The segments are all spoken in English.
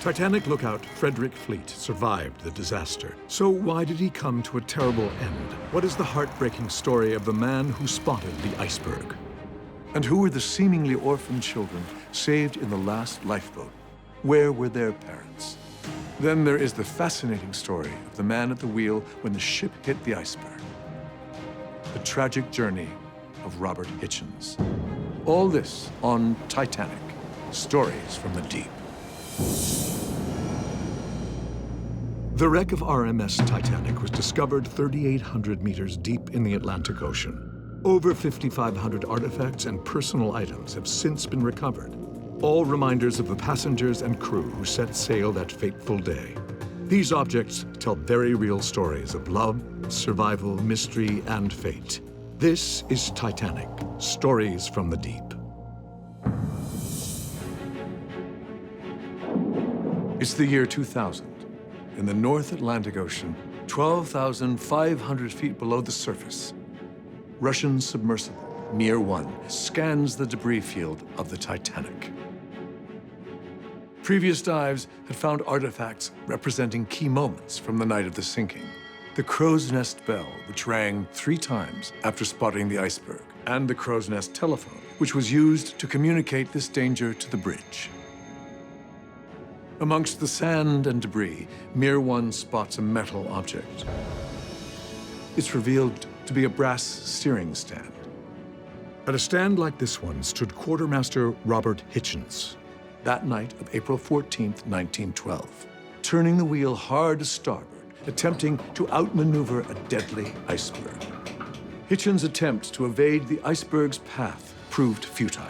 Titanic lookout Frederick Fleet survived the disaster. So why did he come to a terrible end? What is the heartbreaking story of the man who spotted the iceberg? And who were the seemingly orphaned children saved in the last lifeboat? Where were their parents? Then there is the fascinating story of the man at the wheel when the ship hit the iceberg. The tragic journey of Robert Hichens. All this on Titanic, Stories from the Deep. The wreck of RMS Titanic was discovered 3,800 meters deep in the Atlantic Ocean. Over 5,500 artifacts and personal items have since been recovered, all reminders of the passengers and crew who set sail that fateful day. These objects tell very real stories of love, survival, mystery, and fate. This is Titanic, Stories from the Deep. It's the year 2000. In the North Atlantic Ocean, 12,500 feet below the surface, Russian submersible Mir 1 scans the debris field of the Titanic. Previous dives had found artifacts representing key moments from the night of the sinking. The crow's nest bell, which rang 3 times after spotting the iceberg, and the crow's nest telephone, which was used to communicate this danger to the bridge. Amongst the sand and debris, Mir 1 spots a metal object. It's revealed to be a brass steering stand. At a stand like this one stood Quartermaster Robert Hichens, that night of April 14th, 1912, turning the wheel hard to starboard, attempting to outmaneuver a deadly iceberg. Hichens' attempt to evade the iceberg's path proved futile.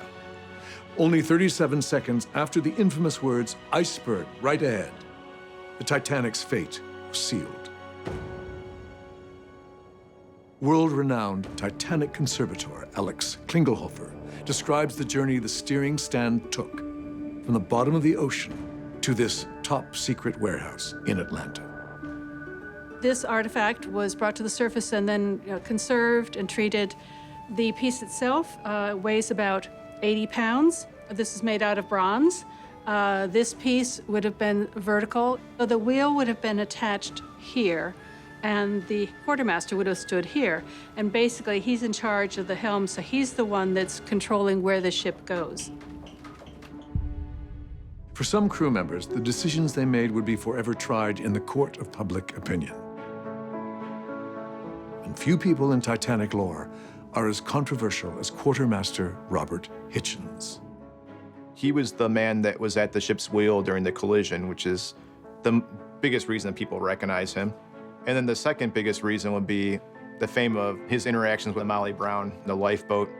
Only 37 seconds after the infamous words, "iceberg, right ahead," the Titanic's fate was sealed. World-renowned Titanic conservator Alex Klingelhofer describes the journey the steering stand took from the bottom of the ocean to this top-secret warehouse in Atlanta. This artifact was brought to the surface and then conserved and treated. The piece itself weighs about 80 pounds. This is made out of bronze. This piece would have been vertical. So the wheel would have been attached here, and the quartermaster would have stood here. And basically, he's in charge of the helm, so he's the one that's controlling where the ship goes. For some crew members, the decisions they made would be forever tried in the court of public opinion. And few people in Titanic lore are as controversial as Quartermaster Robert Hichens. He was the man that was at the ship's wheel during the collision, which is the biggest reason that people recognize him. And then the second biggest reason would be the fame of his interactions with Molly Brown, the lifeboat.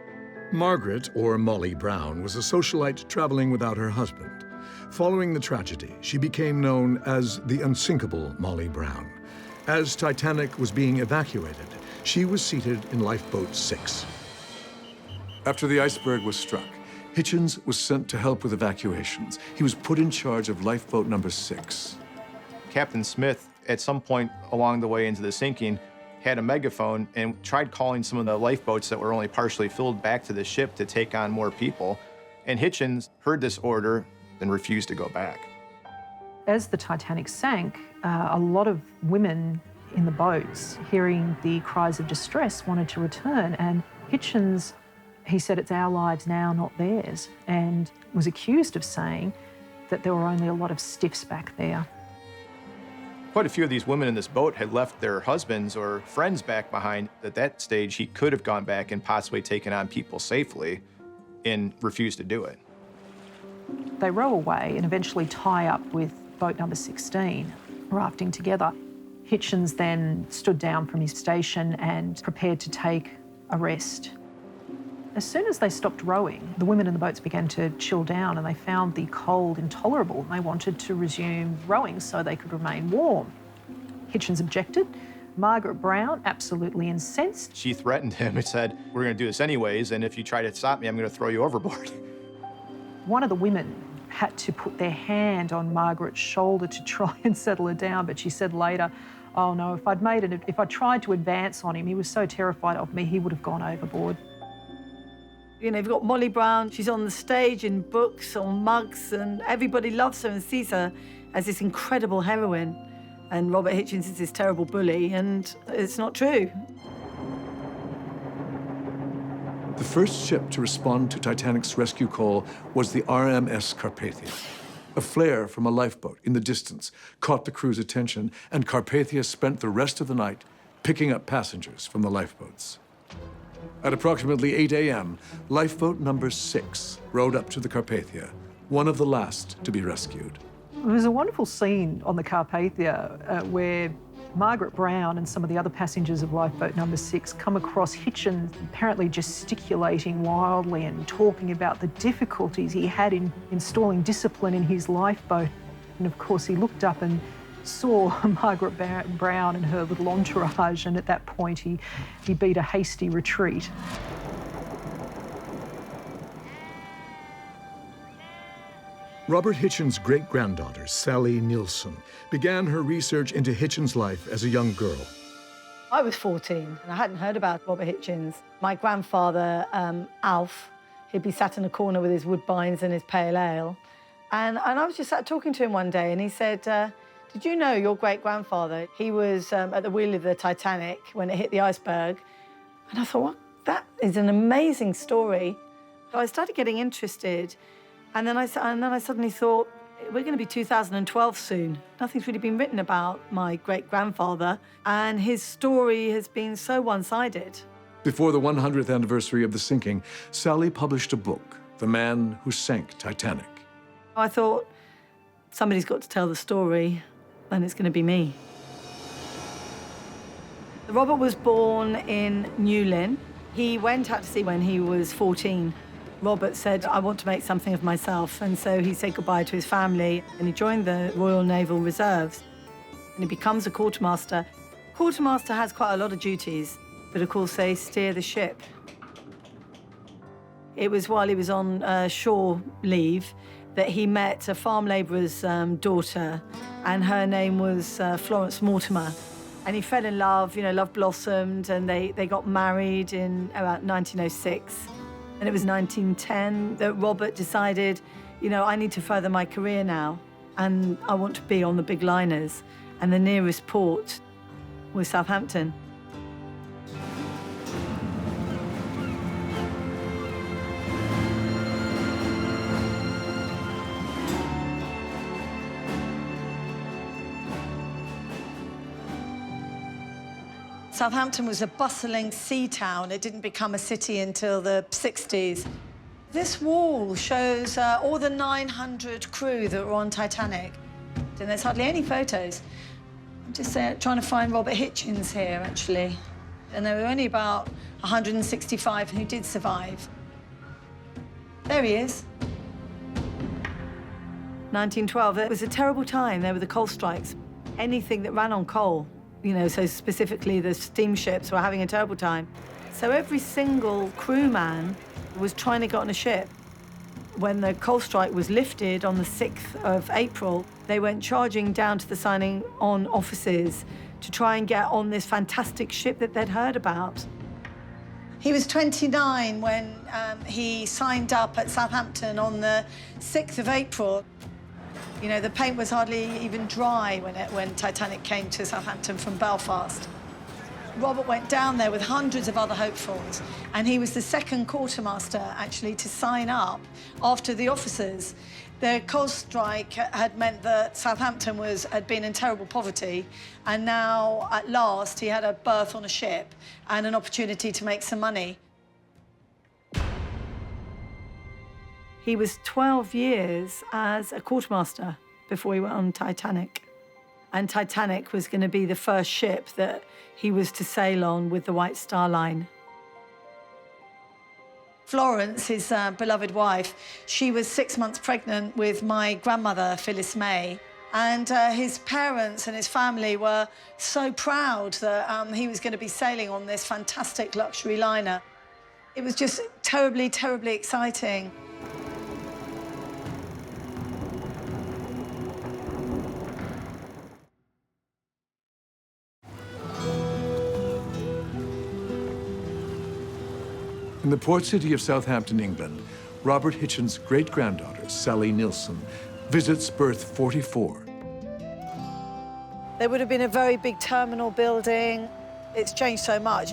Margaret, or Molly Brown, was a socialite traveling without her husband. Following the tragedy, she became known as the unsinkable Molly Brown. As Titanic was being evacuated, she was seated in lifeboat 6. After the iceberg was struck, Hichens was sent to help with evacuations. He was put in charge of lifeboat number 6. Captain Smith, at some point along the way into the sinking, had a megaphone and tried calling some of the lifeboats that were only partially filled back to the ship to take on more people. And Hichens heard this order and refused to go back. As the Titanic sank, a lot of women in the boats, hearing the cries of distress, wanted to return. And Hichens, he said, "It's our lives now, not theirs," and was accused of saying that there were only a lot of stiffs back there. Quite a few of these women in this boat had left their husbands or friends back behind. At that stage, he could have gone back and possibly taken on people safely and refused to do it. They row away and eventually tie up with boat number 16, rafting together. Hichens then stood down from his station and prepared to take a rest. As soon as they stopped rowing, the women in the boats began to chill down and they found the cold intolerable. They wanted to resume rowing so they could remain warm. Hichens objected. Margaret Brown, absolutely incensed. She threatened him and said, "We're going to do this anyways, and if you try to stop me, I'm going to throw you overboard." One of the women had to put their hand on Margaret's shoulder to try and settle her down, but she said later, "Oh no, if I tried to advance on him, he was so terrified of me, he would have gone overboard." You know, you've got Molly Brown, she's on the stage in books, on mugs, and everybody loves her and sees her. as this incredible heroine, and Robert Hichens is this terrible bully, and it's not true. The first ship to respond to Titanic's rescue call was the RMS Carpathia. A flare from a lifeboat in the distance caught the crew's attention, and Carpathia spent the rest of the night picking up passengers from the lifeboats. At approximately 8 a.m., lifeboat number 6 rowed up to the Carpathia, one of the last to be rescued. It was a wonderful scene on the Carpathia where Margaret Brown and some of the other passengers of lifeboat number 6 come across Hichens apparently gesticulating wildly and talking about the difficulties he had in installing discipline in his lifeboat. And of course, he looked up and saw Margaret Brown and her little entourage, and at that point he beat a hasty retreat. Robert Hichens' great-granddaughter, Sally Nielsen, began her research into Hichens' life as a young girl. I was 14 and I hadn't heard about Robert Hichens. My grandfather, Alf, he'd be sat in a corner with his woodbines and his pale ale. And I was just sat talking to him one day, and he said, did you know your great-grandfather, he was at the wheel of the Titanic when it hit the iceberg? And I thought, well, that is an amazing story. So I started getting interested. And then I suddenly thought, we're going to be 2012 soon. Nothing's really been written about my great-grandfather, and his story has been so one-sided. Before the 100th anniversary of the sinking, Sally published a book, The Man Who Sank Titanic. I thought, somebody's got to tell the story, and it's going to be me. Robert was born in New Lynn. He went out to sea when he was 14. Robert said, I want to make something of myself, and so he said goodbye to his family, and he joined the Royal Naval Reserves, and he becomes a quartermaster. Quartermaster has quite a lot of duties, but of course they steer the ship. It was while he was on shore leave that he met a farm labourer's daughter, and her name was Florence Mortimer. And he fell in love, love blossomed, and they got married in about 1906. And it was 1910 that Robert decided, I need to further my career now, and I want to be on the big liners. And the nearest port was Southampton. Southampton was a bustling sea town. It didn't become a city until the 60s. This wall shows all the 900 crew that were on Titanic. And there's hardly any photos. I'm just trying to find Robert Hichens here, actually. And there were only about 165 who did survive. There he is. 1912, it was a terrible time. There were the coal strikes. Anything that ran on coal. So specifically the steamships were having a terrible time. So every single crewman was trying to get on a ship. When the coal strike was lifted on the 6th of April, they went charging down to the signing on offices to try and get on this fantastic ship that they'd heard about. He was 29 when he signed up at Southampton on the 6th of April. The paint was hardly even dry when Titanic came to Southampton from Belfast. Robert went down there with hundreds of other hopefuls, and he was the second quartermaster, actually, to sign up after the officers. The coal strike had meant that Southampton had been in terrible poverty, and now, at last, he had a berth on a ship and an opportunity to make some money. He was 12 years as a quartermaster before he went on Titanic. And Titanic was going to be the first ship that he was to sail on with the White Star Line. Florence, his beloved wife, she was 6 months pregnant with my grandmother, Phyllis May. And his parents and his family were so proud that he was going to be sailing on this fantastic luxury liner. It was just terribly, terribly exciting. In the port city of Southampton, England, Robert Hichens' great-granddaughter, Sally Nielsen, visits berth 44 There would have been a very big terminal building. It's changed so much.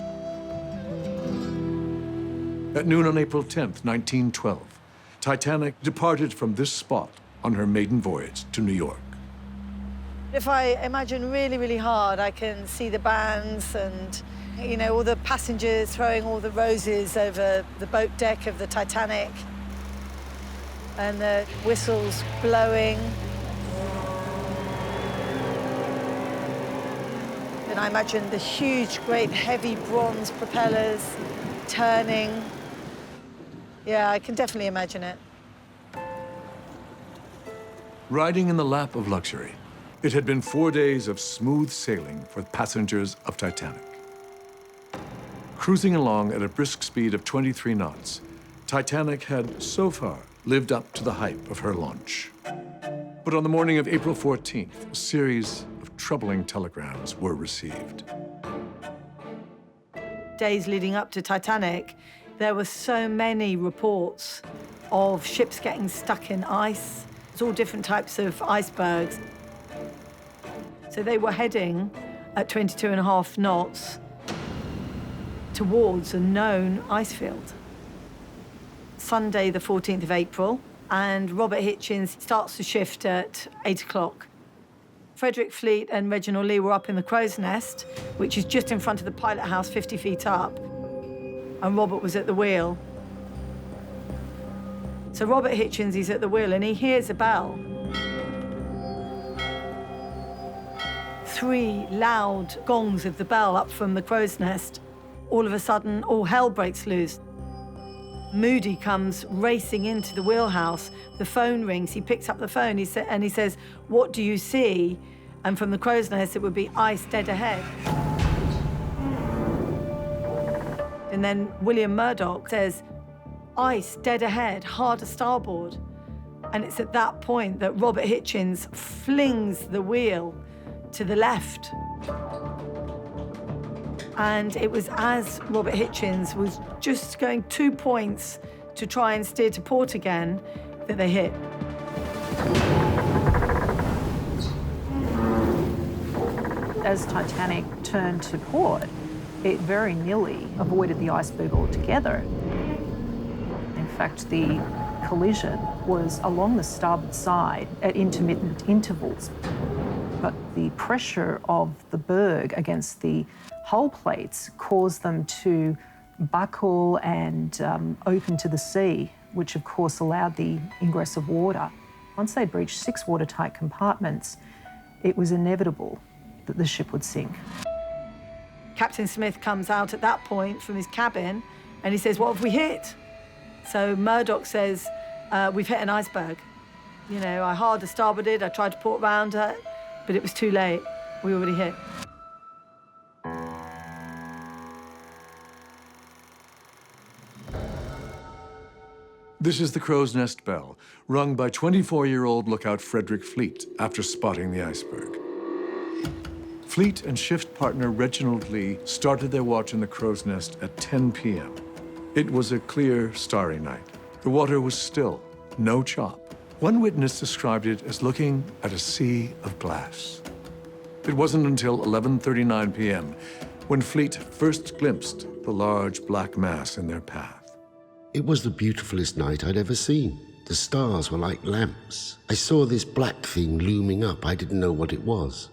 At noon on April 10th, 1912, Titanic departed from this spot on her maiden voyage to New York. If I imagine really, really hard, I can see the bands and, you know, all the passengers throwing all the roses over the boat deck of the Titanic and the whistles blowing. And I imagine the huge, great, heavy bronze propellers turning. Yeah, I can definitely imagine it. Riding in the lap of luxury, it had been 4 days of smooth sailing for the passengers of Titanic. Cruising along at a brisk speed of 23 knots, Titanic had so far lived up to the hype of her launch. But on the morning of April 14th, a series of troubling telegrams were received. Days leading up to Titanic, there were so many reports of ships getting stuck in ice. It's all different types of icebergs. So they were heading at 22.5 knots towards a known ice field. Sunday, the 14th of April, and Robert Hichens starts the shift at 8 o'clock. Frederick Fleet and Reginald Lee were up in the crow's nest, which is just in front of the pilot house, 50 feet up, and Robert was at the wheel. So Robert Hichens, he's at the wheel, and he hears a bell. 3 loud gongs of the bell up from the crow's nest. All of a sudden, all hell breaks loose. Moody comes racing into the wheelhouse. The phone rings. He picks up the phone and he says, "What do you see?" And from the crow's nest, it would be ice dead ahead. And then William Murdoch says, "Ice dead ahead, hard a starboard." And it's at that point that Robert Hichens flings the wheel to the left. And it was as Robert Hichens was just going 2 points to try and steer to port again that they hit. As Titanic turned to port, it very nearly avoided the iceberg altogether. In fact, the collision was along the starboard side at intermittent intervals. But the pressure of the berg against the hull plates caused them to buckle and open to the sea, which of course allowed the ingress of water. Once they'd breached 6 watertight compartments, it was inevitable that the ship would sink. Captain Smith comes out at that point from his cabin and he says, "What have we hit?" So Murdoch says, "We've hit an iceberg. You know, I hard starboarded, I tried to port round her, but it was too late. We already hit." This is the crow's nest bell, rung by 24-year-old lookout Frederick Fleet after spotting the iceberg. Fleet and shift partner Reginald Lee started their watch in the crow's nest at 10 p.m. It was a clear, starry night. The water was still, no chop. One witness described it as looking at a sea of glass. It wasn't until 11:39 p.m. when Fleet first glimpsed the large black mass in their path. It was the beautifulest night I'd ever seen. The stars were like lamps. I saw this black thing looming up. I didn't know what it was.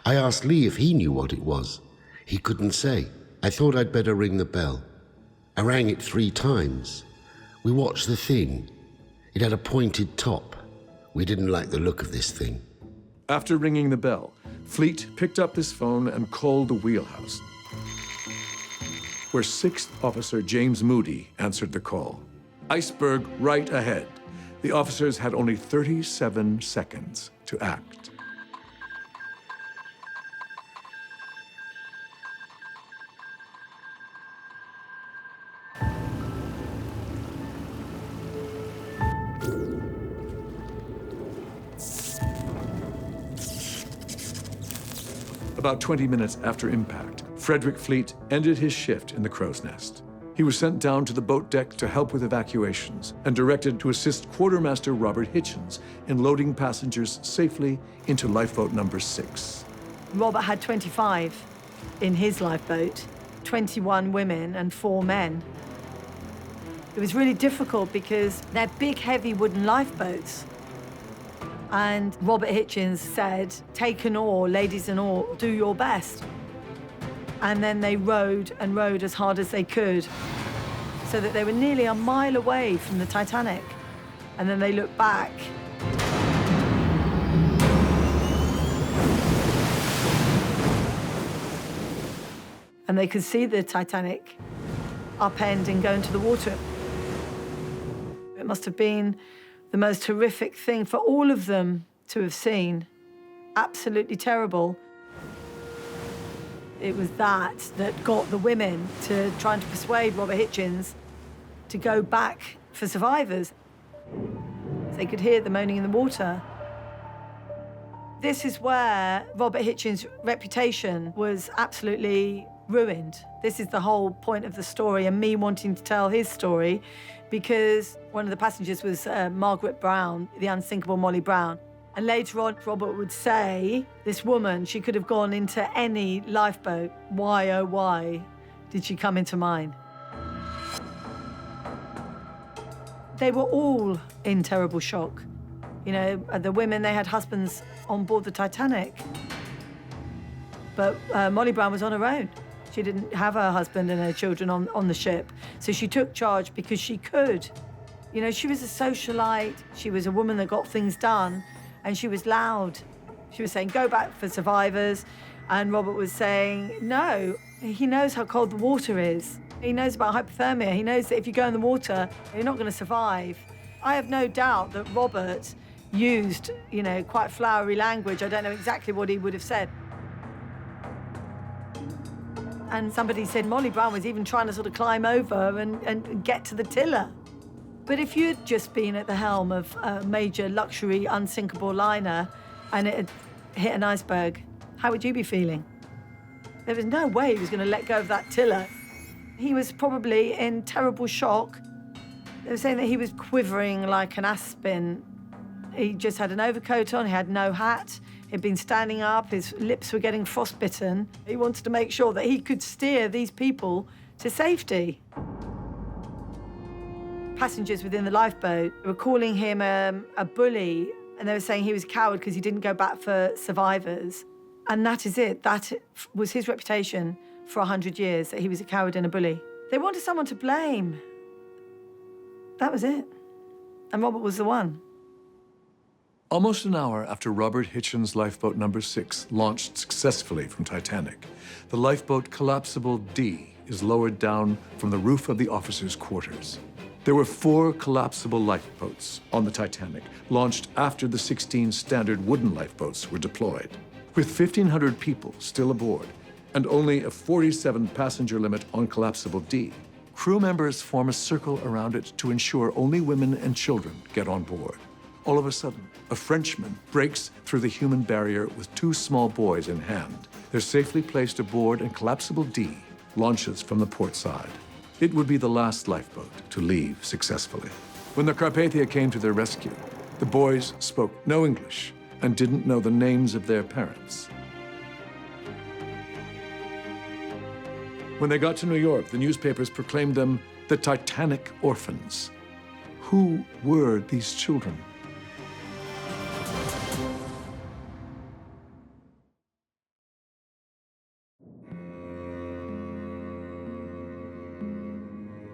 I asked Lee if he knew what it was. He couldn't say. I thought I'd better ring the bell. I rang it 3 times. We watched the thing. It had a pointed top. We didn't like the look of this thing. After ringing the bell, Fleet picked up his phone and called the wheelhouse, where 6th Officer James Moody answered the call. Iceberg right ahead. The officers had only 37 seconds to act. About 20 minutes after impact, Frederick Fleet ended his shift in the crow's nest. He was sent down to the boat deck to help with evacuations and directed to assist Quartermaster Robert Hichens in loading passengers safely into lifeboat number 6. Robert had 25 in his lifeboat, 21 women and 4 men. It was really difficult because they're big, heavy wooden lifeboats. And Robert Hichens said, take an oar, ladies and oar, do your best. And then they rowed and rowed as hard as they could, so that they were nearly a mile away from the Titanic. And then they looked back. And they could see the Titanic upend and go into the water. It must have been the most horrific thing for all of them to have seen. Absolutely terrible. It was that got the women to trying to persuade Robert Hichens to go back for survivors. They could hear the moaning in the water. This is where Robert Hichens' reputation was absolutely ruined. This is the whole point of the story and me wanting to tell his story, because one of the passengers was Margaret Brown, the unsinkable Molly Brown. And later on, Robert would say, this woman, she could have gone into any lifeboat. Why, oh, why did she come into mine? They were all in terrible shock. You know, the women, they had husbands on board the Titanic. But Molly Brown was on her own. She didn't have her husband and her children on the ship. So she took charge because she could. You know, she was a socialite. She was a woman that got things done. And she was loud. She was saying, go back for survivors. And Robert was saying, no, he knows how cold the water is. He knows about hypothermia. He knows that if you go in the water, you're not going to survive. I have no doubt that Robert used, you know, quite flowery language. I don't know exactly what he would have said. And somebody said Molly Brown was even trying to sort of climb over and get to the tiller. But if you'd just been at the helm of a major luxury unsinkable liner and it had hit an iceberg, how would you be feeling? There was no way he was going to let go of that tiller. He was probably in terrible shock. They were saying that he was quivering like an aspen. He just had an overcoat on, he had no hat, he'd been standing up, his lips were getting frostbitten. He wanted to make sure that he could steer these people to safety. Passengers within the lifeboat were calling him a bully, and they were saying he was a coward because he didn't go back for survivors. And that is it. That was his reputation for 100 years, that he was a coward and a bully. They wanted someone to blame. That was it. And Robert was the one. Almost an hour after Robert Hichens' lifeboat number 6 launched successfully from Titanic, the lifeboat Collapsible D is lowered down from the roof of the officers' quarters. There were 4 collapsible lifeboats on the Titanic, launched after the 16 standard wooden lifeboats were deployed. With 1,500 people still aboard, and only a 47-passenger limit on Collapsible D, crew members form a circle around it to ensure only women and children get on board. All of a sudden, a Frenchman breaks through the human barrier with 2 small boys in hand. They're safely placed aboard, and Collapsible D launches from the port side. It would be the last lifeboat to leave successfully. When the Carpathia came to their rescue, the boys spoke no English and didn't know the names of their parents. When they got to New York, the newspapers proclaimed them the Titanic orphans. Who were these children?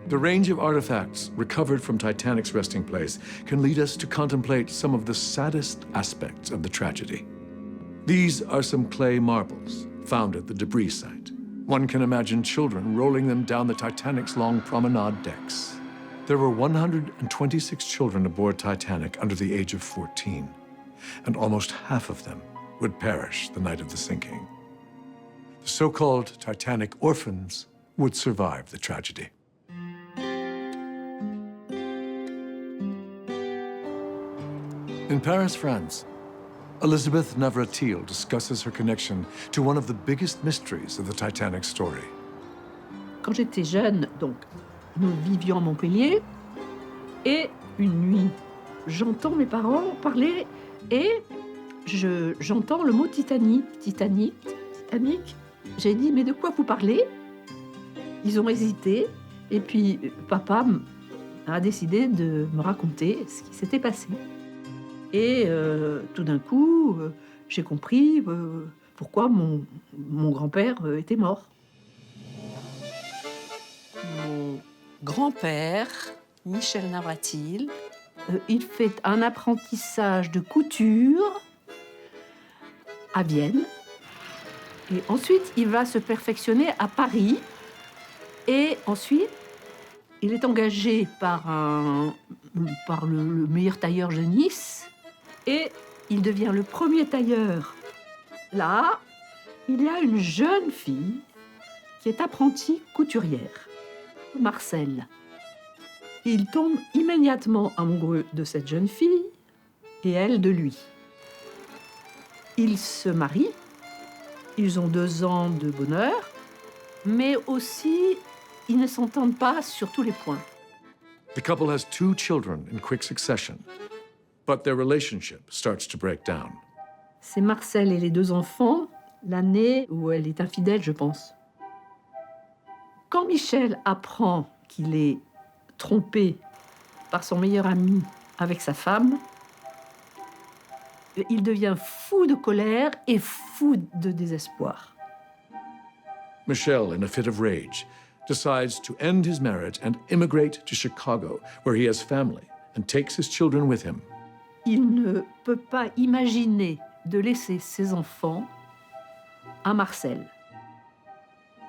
The range of artifacts recovered from Titanic's resting place can lead us to contemplate some of the saddest aspects of the tragedy. These are some clay marbles found at the debris site. One can imagine children rolling them down the Titanic's long promenade decks. There were 126 children aboard Titanic under the age of 14, and almost half of them would perish the night of the sinking. The so-called Titanic orphans would survive the tragedy. In Paris, France, Elisabeth Navratil discusses her connection to one of the biggest mysteries of the Titanic story. Quand j'étais jeune, donc, nous vivions à Montpellier, et une nuit, j'entends mes parents parler, et j'entends le mot Titanic. J'ai dit, mais de quoi vous parlez? Ils ont hésité, et puis papa a décidé de me raconter ce qui s'était passé. Et tout d'un coup, j'ai compris pourquoi mon grand-père était mort. Mon grand-père, Michel Navratil, Il fait un apprentissage de couture à Vienne. Et ensuite, il va se perfectionner à Paris. Et ensuite, il est engagé par le meilleur tailleur de Nice. Et il devient le premier tailleur. Là, il y a une jeune fille qui est apprentie couturière, Marcel. Il tombe immédiatement amoureux de cette jeune fille et elle de lui. Ils se marient, ils ont 2 ans de bonheur, mais aussi ils ne s'entendent pas sur tous les points. The couple has 2 children in quick succession, but their relationship starts to break down. C'est Marcel et les 2 enfants, l'année où elle est infidèle, je pense. Quand Michel apprend qu'il est trompé par son meilleur ami avec sa femme, il devient fou de colère et fou de désespoir. Michel, in a fit of rage, decides to end his marriage and immigrate to Chicago, where he has family, and takes his children with him. Il ne peut pas imaginer de laisser ses enfants à Marcel.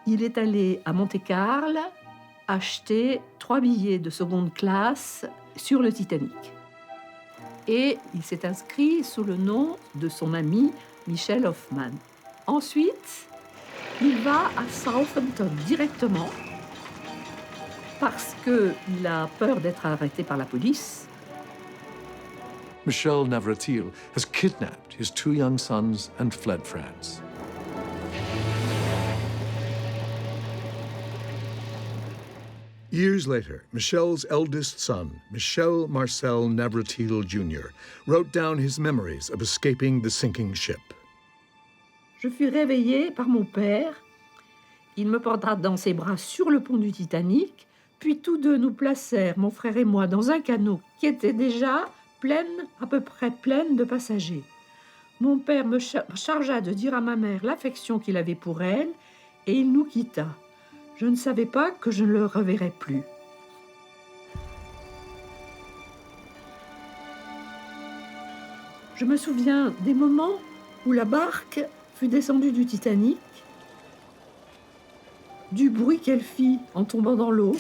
Il est allé à Monte-Carlo acheter 3 billets de seconde classe sur le Titanic. Et il s'est inscrit sous le nom de son ami Michel Hoffman. Ensuite, il va à Southampton directement parce qu'il a peur d'être arrêté par la police. Michel Navratil has kidnapped his 2 young sons and fled France. Years later, Michel's eldest son, Michel Marcel Navratil Jr., wrote down his memories of escaping the sinking ship. Je fus réveillée par mon père. Il me porta dans ses bras sur le pont du Titanic, puis tous 2 nous placèrent, mon frère et moi, dans un canot qui était déjà à peu près pleine de passagers. Mon père me chargea de dire à ma mère l'affection qu'il avait pour elle, et il nous quitta. Je ne savais pas que je ne le reverrais plus. Je me souviens des moments où la barque fut descendue du Titanic, du bruit qu'elle fit en tombant dans l'eau,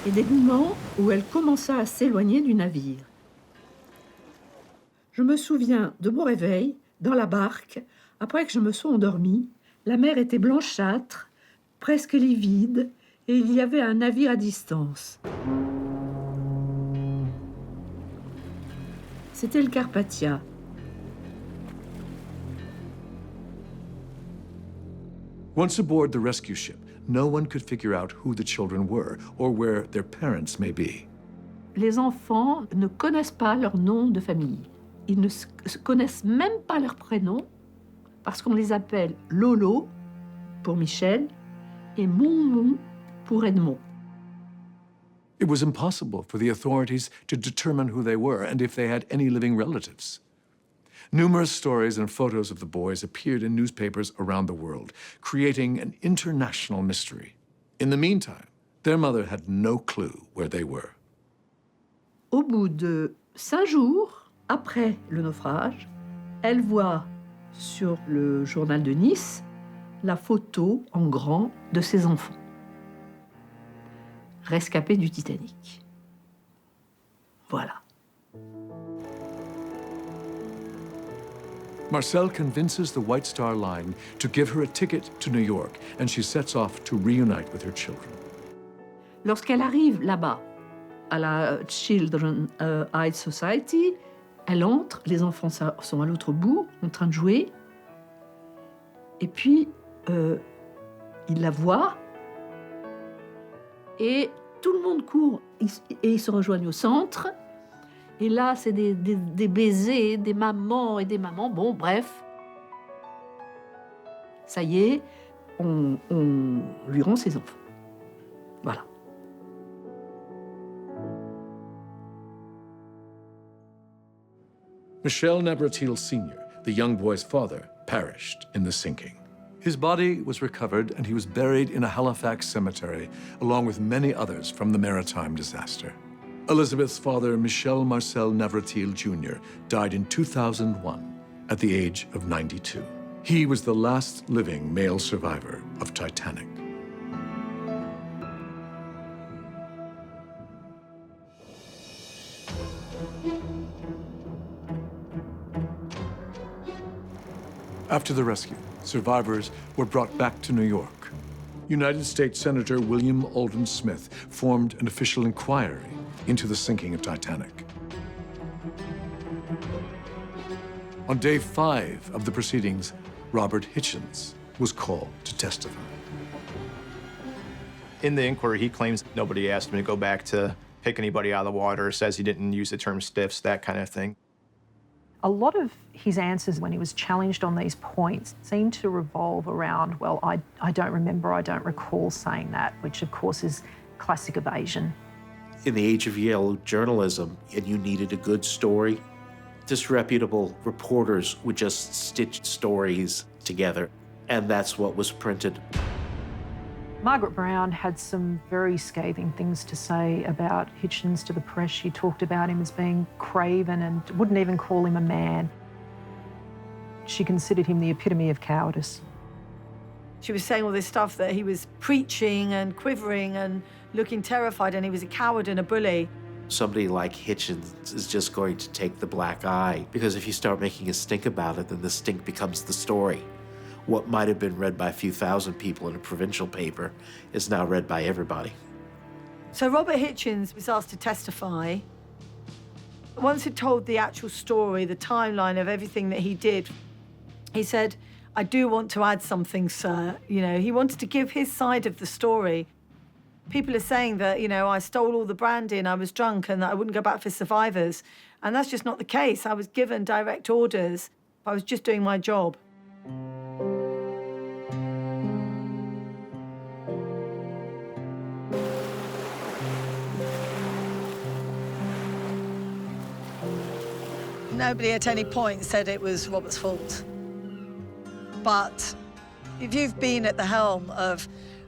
et des moments où elle commença à s'éloigner du navire. Je me souviens de mon réveil dans la barque, après que je me sois endormie. La mer était blanchâtre, presque livide, et il y avait un navire à distance. C'était le Carpathia. Once aboard the rescue ship, no one could figure out who the children were or where their parents may be. Les enfants ne connaissent pas leur nom de famille. Ils ne connaissent même pas leur prénom parce qu'on les appelle Lolo pour Michel et Moumou pour Edmond. It was impossible for the authorities to determine who they were and if they had any living relatives. Numerous stories and photos of the boys appeared in newspapers around the world, creating an international mystery. In the meantime, their mother had no clue where they were. Au bout de 5 jours après le naufrage, elle voit sur le journal de Nice la photo en grand de ses enfants, rescapés du Titanic. Voilà. Marcel convinces the White Star Line to give her a ticket to New York, and she sets off to reunite with her children. Lorsqu'elle arrive là-bas, à la Children's Aid Society, elle entre, les enfants sont à l'autre bout, en train de jouer, et puis il la voit, et tout le monde court, et ils se rejoignent au centre, Et là, c'est des baisers, des mamans et des mamans. Bon, bref. Ça y est, on lui rend ses enfants. Voilà. Michel Navratil Sr., the young boy's father, perished in the sinking. His body was recovered and he was buried in a Halifax cemetery, along with many others from the maritime disaster. Elizabeth's father, Michel Marcel Navratil Jr., died in 2001 at the age of 92. He was the last living male survivor of Titanic. After the rescue, survivors were brought back to New York. United States Senator William Alden Smith formed an official inquiry into the sinking of Titanic. On day 5 of the proceedings, Robert Hitchens was called to testify. In the inquiry, he claims nobody asked him to go back to pick anybody out of the water, says he didn't use the term stiffs, that kind of thing. A lot of his answers when he was challenged on these points seemed to revolve around, well, I don't remember, I don't recall saying that, which of course is classic evasion. In the age of yellow journalism, and you needed a good story, disreputable reporters would just stitch stories together, and that's what was printed. Margaret Brown had some very scathing things to say about Hitchens to the press. She talked about him as being craven and wouldn't even call him a man. She considered him the epitome of cowardice. She was saying all this stuff that he was preaching and quivering and looking terrified, and he was a coward and a bully. Somebody like Hitchens is just going to take the black eye, because if you start making a stink about it, then the stink becomes the story. What might have been read by a few thousand people in a provincial paper is now read by everybody. So Robert Hitchens was asked to testify. Once he told the actual story, the timeline of everything that he did, he said, "I do want to add something, sir." You know, he wanted to give his side of the story. People are saying that, you know, I stole all the brandy and I was drunk and that I wouldn't go back for survivors. And that's just not the case. I was given direct orders. I was just doing my job. Nobody at any point said it was Robert's fault. But if you've been at the helm of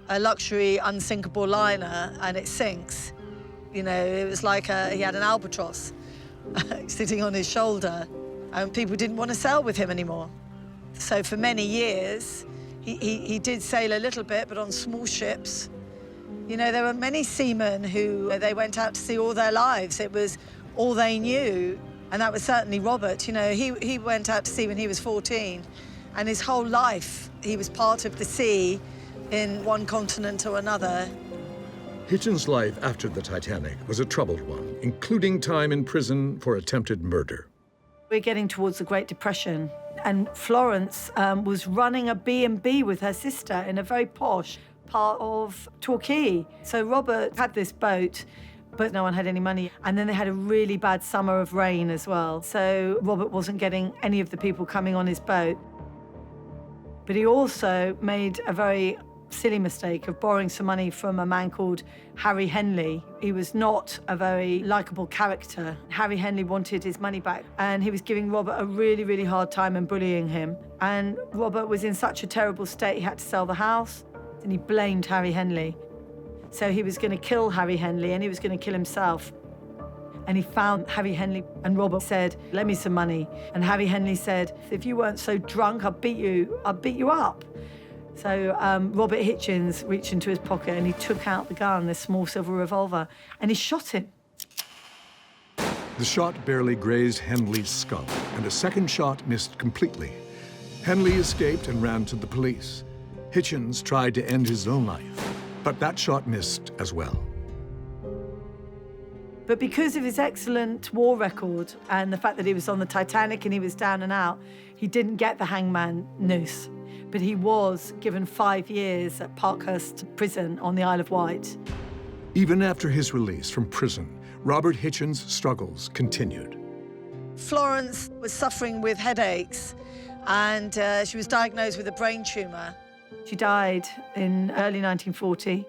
a luxury unsinkable liner and it sinks, you know, it was like he had an albatross sitting on his shoulder and people didn't want to sail with him anymore. So for many years, he did sail a little bit, but on small ships. You know, there were many seamen who they went out to sea all their lives. It was all they knew. And that was certainly Robert. You know, he went out to sea when he was 14, and his whole life he was part of the sea in one continent or another. Hitchens' life after the Titanic was a troubled one, including time in prison for attempted murder. We're getting towards the Great Depression, and Florence was running a B&B with her sister in a very posh part of Torquay. So Robert had this boat, but no one had any money. And then they had a really bad summer of rain as well. So Robert wasn't getting any of the people coming on his boat. But he also made a very silly mistake of borrowing some money from a man called Harry Henley. He was not a very likable character. Harry Henley wanted his money back, and he was giving Robert a really, really hard time and bullying him. And Robert was in such a terrible state, he had to sell the house, and he blamed Harry Henley. So he was going to kill Harry Henley, and he was going to kill himself. And he found Harry Henley, and Robert said, "Lend me some money." And Harry Henley said, "If you weren't so drunk, I'd beat you up." So Robert Hitchens reached into his pocket and he took out the gun, this small silver revolver, and he shot him. The shot barely grazed Henley's skull, and a second shot missed completely. Henley escaped and ran to the police. Hitchens tried to end his own life, but that shot missed as well. But because of his excellent war record and the fact that he was on the Titanic and he was down and out, he didn't get the hangman noose. But he was given 5 years at Parkhurst Prison on the Isle of Wight. Even after his release from prison, Robert Hichens' struggles continued. Florence was suffering with headaches, and she was diagnosed with a brain tumor. She died in early 1940.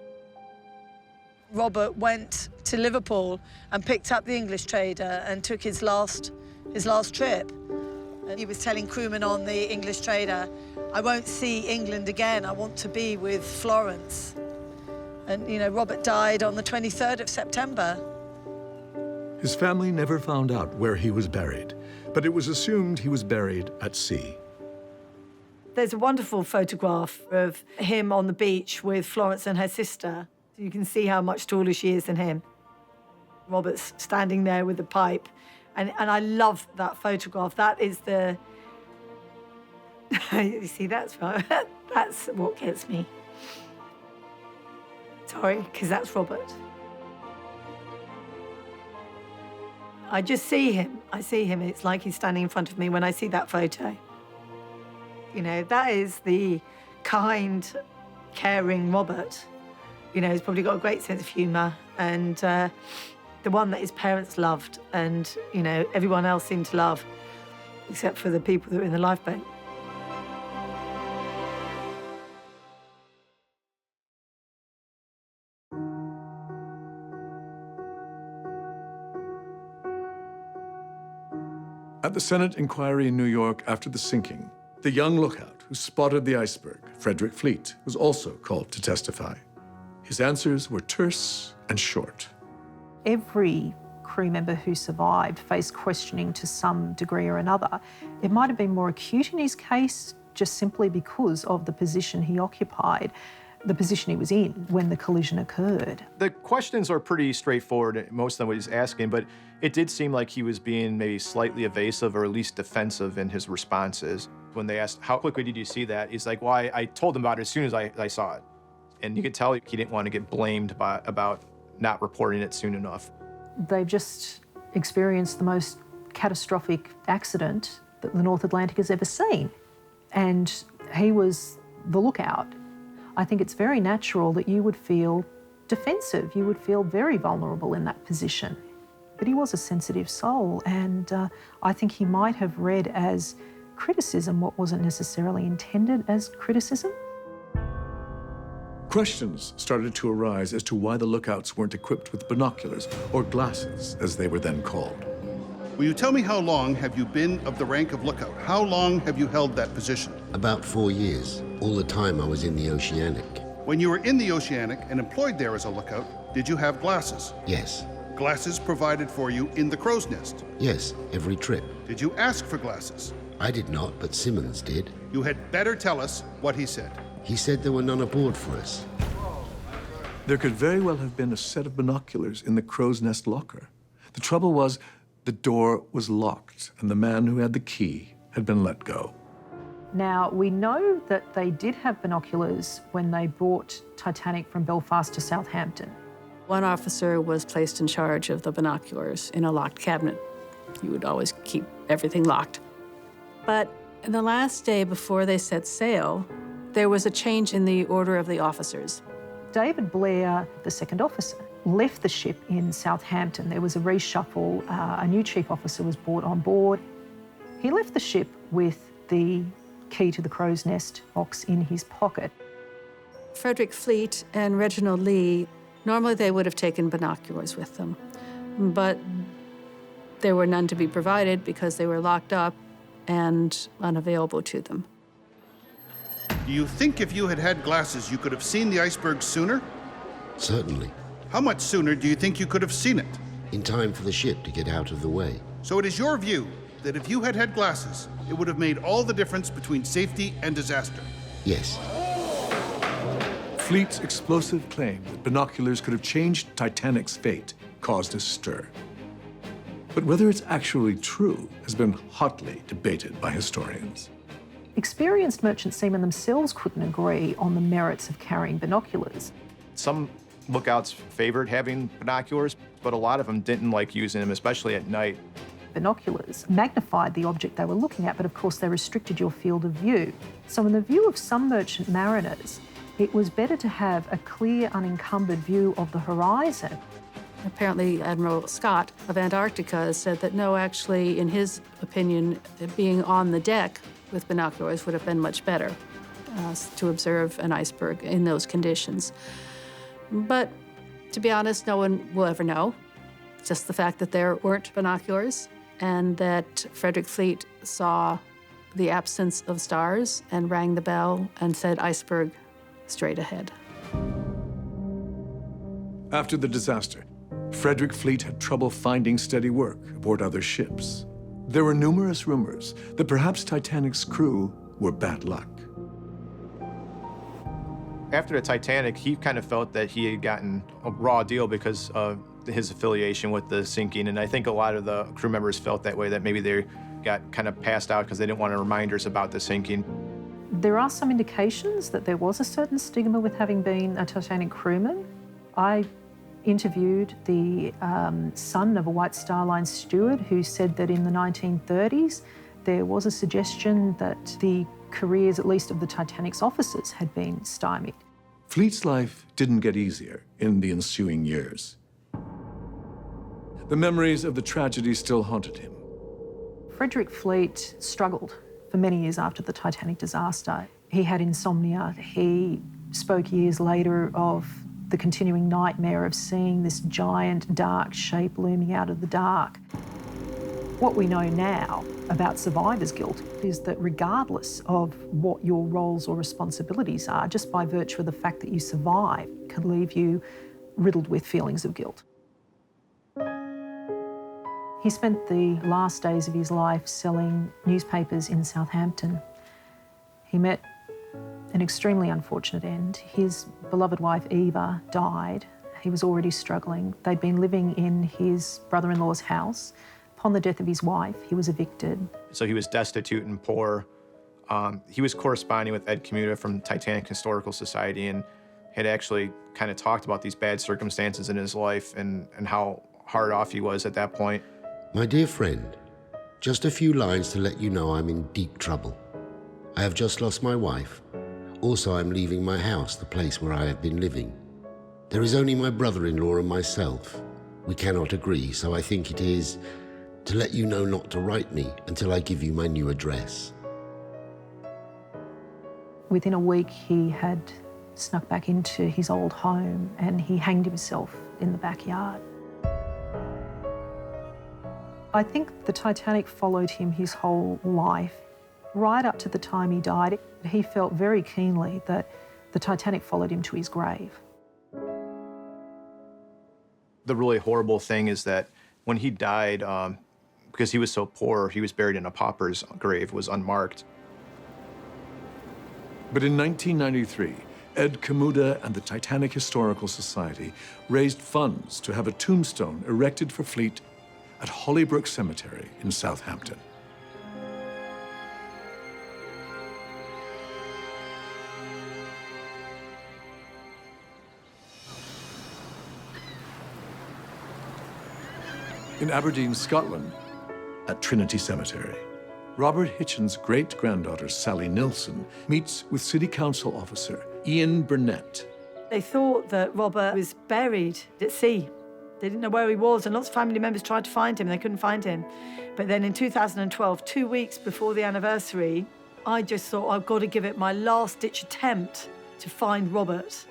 Robert went to Liverpool and picked up the English trader and took his last trip. And he was telling crewmen on the English trader, I won't see England again, I want to be with Florence. And, you know, Robert died on the 23rd of September. His family never found out where he was buried, but it was assumed he was buried at sea. There's a wonderful photograph of him on the beach with Florence and her sister. You can see how much taller she is than him. Robert's standing there with the pipe, and I love that photograph. That is the... You see, that's what gets me. Sorry, because that's Robert. I just see him. I see him. It's like he's standing in front of me when I see that photo. You know, that is the kind, caring Robert. You know, he's probably got a great sense of humour, and the one that his parents loved and, you know, everyone else seemed to love, except for the people that were in the lifeboat. At the Senate inquiry in New York after the sinking, the young lookout who spotted the iceberg, FREDERICK FLEET, was also called to testify. His answers were terse and short. Every crew member who survived faced questioning to some degree or another. It might have been more acute in his case just simply because of the position he occupied, the position he was in when the collision occurred. The questions are pretty straightforward, most of them what he's asking, but it did seem like he was being maybe slightly evasive or at least defensive in his responses. When they asked, how quickly did you see that? He's like, well, I told him about it as soon as I saw it. And you could tell he didn't want to get blamed about not reporting it soon enough. They've just experienced the most catastrophic accident that the North Atlantic has ever seen. And he was the lookout. I think it's very natural that you would feel defensive. You would feel very vulnerable in that position. But he was a sensitive soul, and I think he might have read as criticism what wasn't necessarily intended as criticism. Questions started to arise as to why the lookouts weren't equipped with binoculars, or glasses, as they were then called. Will you tell me how long have you been of the rank of lookout? How long have you held that position? About 4 years. All the time I was in the Oceanic. When you were in the Oceanic and employed there as a lookout, did you have glasses? Yes. Glasses provided for you in the crow's nest? Yes, every trip. Did you ask for glasses? I did not, but Simmons did. You had better tell us what he said. He said there were none aboard for us. There could very well have been a set of binoculars in the crow's nest locker. The trouble was, the door was locked, and the man who had the key had been let go. Now, we know that they did have binoculars when they brought Titanic from Belfast to Southampton. One officer was placed in charge of the binoculars in a locked cabinet. You would always keep everything locked. But the last day before they set sail, there was a change in the order of the officers. David Blair, the second officer, left the ship in Southampton. There was a reshuffle. A new chief officer was brought on board. He left the ship with the key to the crow's nest box in his pocket. Frederick Fleet and Reginald Lee, normally they would have taken binoculars with them, but there were none to be provided because they were locked up and unavailable to them. Do you think if you had had glasses, you could have seen the iceberg sooner? Certainly. How much sooner do you think you could have seen it? In time for the ship to get out of the way. So it is your view that if you had had glasses, it would have made all the difference between safety and disaster? Yes. Fleet's explosive claim that binoculars could have changed Titanic's fate caused a stir. But whether it's actually true has been hotly debated by historians. Experienced merchant seamen themselves couldn't agree on the merits of carrying binoculars. Some lookouts favored having binoculars, but a lot of them didn't like using them, especially at night. Binoculars magnified the object they were looking at, but of course they restricted your field of view. So in the view of some merchant mariners, it was better to have a clear, unencumbered view of the horizon. Apparently, Admiral Scott of Antarctica said that no, actually, in his opinion, being on the deck with binoculars would have been much better to observe an iceberg in those conditions. But to be honest, no one will ever know. Just the fact that there weren't binoculars and that Frederick Fleet saw the absence of stars and rang the bell and said iceberg straight ahead. After the disaster, Frederick Fleet had trouble finding steady work aboard other ships. There were numerous rumors that perhaps Titanic's crew were bad luck. After the Titanic, he kind of felt that he had gotten a raw deal because of his affiliation with the sinking, and I think a lot of the crew members felt that way, that maybe they got kind of passed out because they didn't want reminders about the sinking. There are some indications that there was a certain stigma with having been a Titanic crewman. I interviewed the son of a White Star Line steward who said that in the 1930s there was a suggestion that the careers, at least of the Titanic's officers, had been stymied. Fleet's life didn't get easier in the ensuing years. The memories of the tragedy still haunted him. Frederick Fleet struggled for many years after the Titanic disaster. He had insomnia. He spoke years later of the continuing nightmare of seeing this giant dark shape looming out of the dark. What we know now about survivor's guilt is that regardless of what your roles or responsibilities are, just by virtue of the fact that you survive can leave you riddled with feelings of guilt. He spent the last days of his life selling newspapers in Southampton. He met an extremely unfortunate end. His beloved wife, Eva, died. He was already struggling. They'd been living in his brother-in-law's house. Upon the death of his wife, he was evicted. So he was destitute and poor. He was corresponding with Ed Commuta from Titanic Historical Society and had actually kind of talked about these bad circumstances in his life and how hard off he was at that point. My dear friend, just a few lines to let you know I'm in deep trouble. I have just lost my wife. Also, I'm leaving my house, the place where I have been living. There is only my brother-in-law and myself. We cannot agree, so I think it is to let you know not to write me until I give you my new address. Within a week, he had snuck back into his old home and he hanged himself in the backyard. I think the Titanic followed him his whole life. Right up to the time he died, he felt very keenly that the Titanic followed him to his grave. The really horrible thing is that when he died, because he was so poor, he was buried in a pauper's grave, was unmarked. But in 1993, Ed Commuta and the Titanic Historical Society raised funds to have a tombstone erected for Fleet at Hollybrook Cemetery in Southampton. In Aberdeen, Scotland, at Trinity Cemetery, Robert Hitchens' great-granddaughter, Sally Nilsson, meets with City Council officer Ian Burnett. They thought that Robert was buried at sea. They didn't know where he was, and lots of family members tried to find him. They couldn't find him. But then in 2012, 2 weeks before the anniversary, I just thought, I've got to give it my last-ditch attempt to find Robert.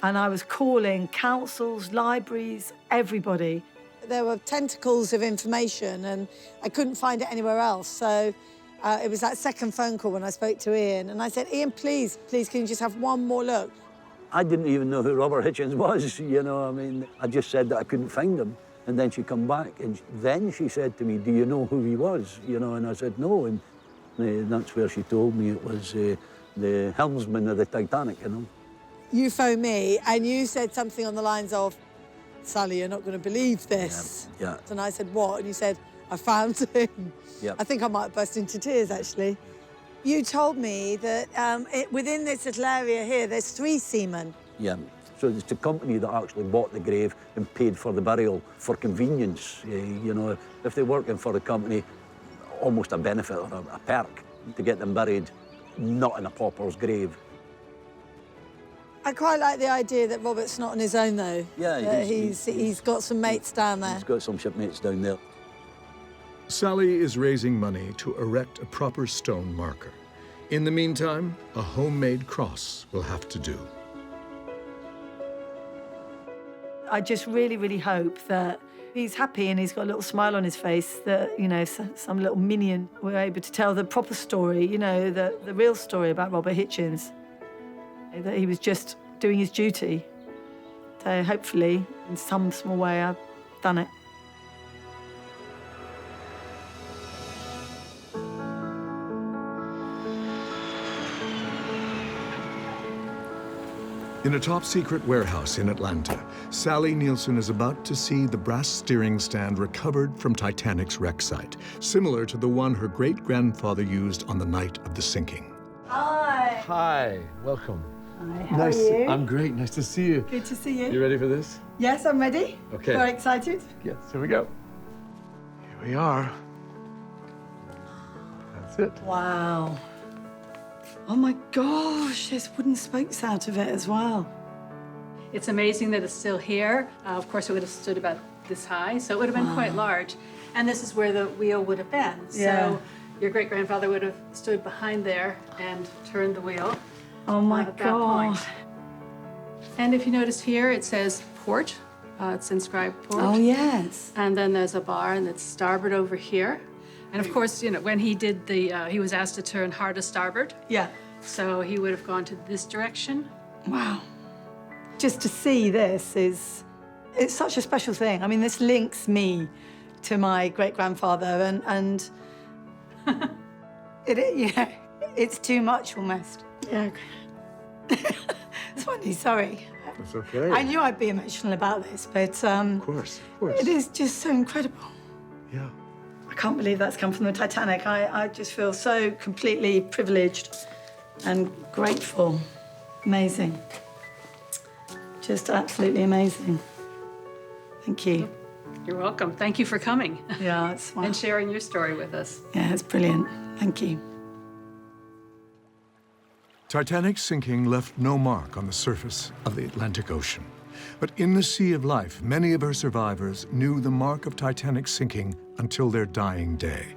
And I was calling councils, libraries, everybody. There were tentacles of information, and I couldn't find it anywhere else. So it was that second phone call when I spoke to Ian, and I said, Ian, please, can you just have one more look? I didn't even know who Robert Hichens was, you know, I mean, I just said that I couldn't find him. And then she come back, and then she said to me, do you know who he was? You know, and I said, no, and that's where she told me it was the helmsman of the Titanic, you know. You phoned me, and you said something on the lines of, Sally, you're not going to believe this. Yeah. And I said, what? And you said, I found him. Yeah. I think I might burst into tears, actually. You told me that within this little area here, there's 3 seamen. Yeah, so it's the company that actually bought the grave and paid for the burial for convenience. You know, if they're working for the company, almost a benefit or a perk to get them buried, not in a pauper's grave. I quite like the idea that Robert's not on his own, though. Yeah, That he's got some mates down there. He's got some shipmates down there. Sally is raising money to erect a proper stone marker. In the meantime, a homemade cross will have to do. I just really, really hope that he's happy and he's got a little smile on his face, that, you know, some little minion were able to tell the proper story, you know, the real story about Robert Hichens, that he was just doing his duty. So hopefully, in some small way, I've done it. In a top-secret warehouse in Atlanta, Sally Nielsen is about to see the brass steering stand recovered from Titanic's wreck site, similar to the one her great-grandfather used on the night of the sinking. Hi. Hi, welcome. Hi, how are you? I'm great, nice to see you. Good to see you. You ready for this? Yes, I'm ready. Okay. Very excited. Yes, here we go. Here we are. That's it. Wow. Oh my gosh, there's wooden spokes out of it as well. It's amazing that it's still here. Of course, it would have stood about this high, so it would have been quite large. And this is where the wheel would have been. Yeah. So your great-grandfather would have stood behind there and turned the wheel. Oh my at that point. God. And if you notice here, it says port. It's inscribed port. Oh, yes. And then there's a bar, and it's starboard over here. And of course, you know, when he did he was asked to turn hard to starboard. Yeah. So he would have gone to this direction. Wow. Just to see this it's such a special thing. I mean, this links me to my great-grandfather, and it's too much almost. Yeah. It's funny, sorry. That's okay. I knew I'd be emotional about this, but Of course, of course. it is just so incredible. Yeah. I can't believe that's come from the Titanic. I just feel so completely privileged and grateful. Amazing. Just absolutely amazing. Thank you. You're welcome. Thank you for coming. Yeah, it's and sharing your story with us. Yeah, it's brilliant. Thank you. Titanic's sinking left no mark on the surface of the Atlantic Ocean. But in the sea of life, many of her survivors knew the mark of Titanic's sinking until their dying day.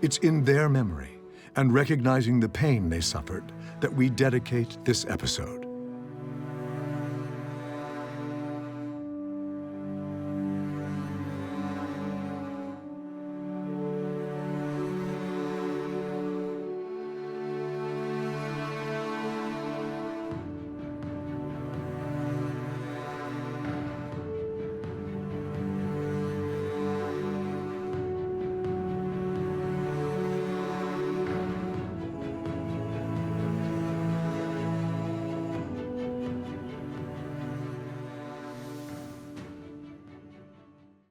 It's in their memory and recognizing the pain they suffered that we dedicate this episode.